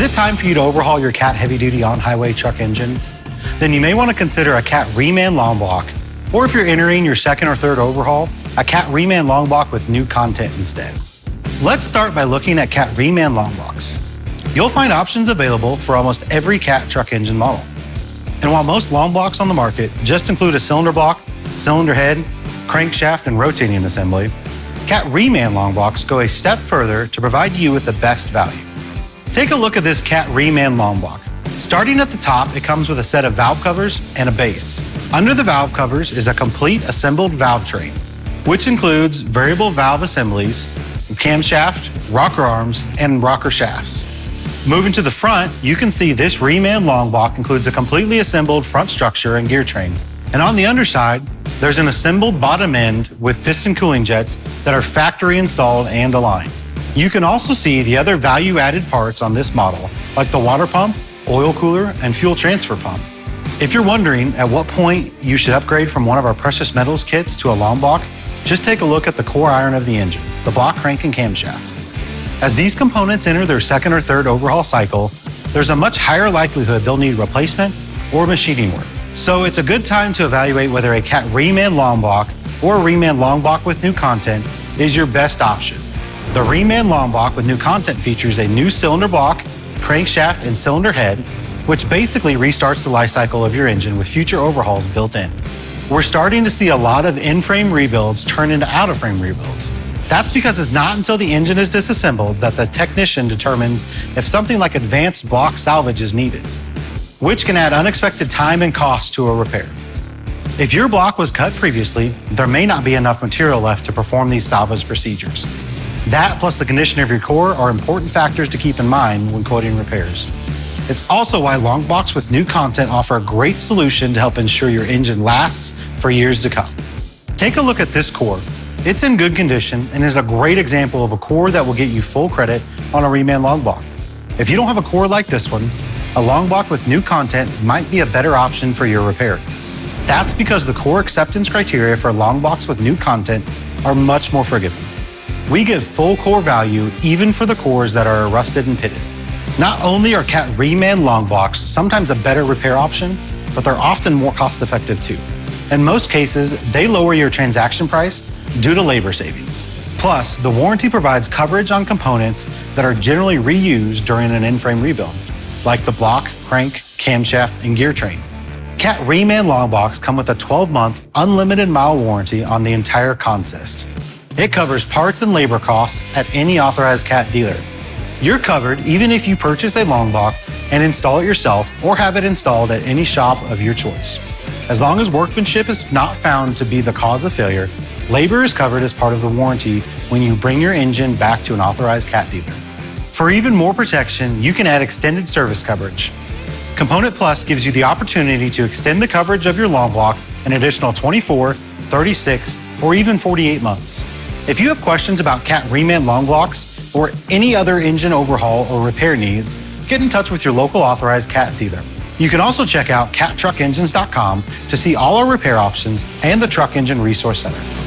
Is it time for you to overhaul your Cat heavy-duty on-highway truck engine? Then you may want to consider a Cat Reman long block, or if you're entering your second or third overhaul, a Cat Reman long block with new content instead. Let's start by looking at Cat Reman long blocks. You'll find options available for almost every Cat truck engine model. And while most long blocks on the market just include a cylinder block, cylinder head, crankshaft, and rotating assembly, Cat Reman long blocks go a step further to provide you with the best value. Take a look at this Cat Reman long block. Starting at the top, it comes with a set of valve covers and a base. Under the valve covers is a complete assembled valve train, which includes variable valve assemblies, camshaft, rocker arms, and rocker shafts. Moving to the front, you can see this Reman long block includes a completely assembled front structure and gear train. And on the underside, there's an assembled bottom end with piston cooling jets that are factory installed and aligned. You can also see the other value-added parts on this model, like the water pump, oil cooler, and fuel transfer pump. If you're wondering at what point you should upgrade from one of our precious metals kits to a long block, just take a look at the core iron of the engine, the block crank and camshaft. As these components enter their second or third overhaul cycle, there's a much higher likelihood they'll need replacement or machining work. So it's a good time to evaluate whether a Cat Reman long block or a Reman long block with new content is your best option. The Reman long block with new content features a new cylinder block, crankshaft, and cylinder head, which basically restarts the life cycle of your engine with future overhauls built in. We're starting to see a lot of in-frame rebuilds turn into out-of-frame rebuilds. That's because it's not until the engine is disassembled that the technician determines if something like advanced block salvage is needed, which can add unexpected time and cost to a repair. If your block was cut previously, there may not be enough material left to perform these salvage procedures. That plus the condition of your core are important factors to keep in mind when quoting repairs. It's also why long blocks with new content offer a great solution to help ensure your engine lasts for years to come. Take a look at this core. It's in good condition and is a great example of a core that will get you full credit on a Reman long block. If you don't have a core like this one, a long block with new content might be a better option for your repair. That's because the core acceptance criteria for long blocks with new content are much more forgiving. We give full core value even for the cores that are rusted and pitted. Not only are Cat Reman long blocks sometimes a better repair option, but they're often more cost-effective too. In most cases, they lower your transaction price due to labor savings. Plus, the warranty provides coverage on components that are generally reused during an in-frame rebuild, like the block, crank, camshaft, and gear train. Cat Reman long blocks come with a 12-month unlimited mile warranty on the entire consist. It covers parts and labor costs at any authorized Cat dealer. You're covered even if you purchase a long block and install it yourself or have it installed at any shop of your choice. As long as workmanship is not found to be the cause of failure, labor is covered as part of the warranty when you bring your engine back to an authorized Cat dealer. For even more protection, you can add extended service coverage. Component Plus gives you the opportunity to extend the coverage of your long block an additional 24, 36, or even 48 months. If you have questions about Cat Reman long blocks or any other engine overhaul or repair needs, get in touch with your local authorized Cat dealer. You can also check out cattruckengines.com to see all our repair options and the Truck Engine Resource Center.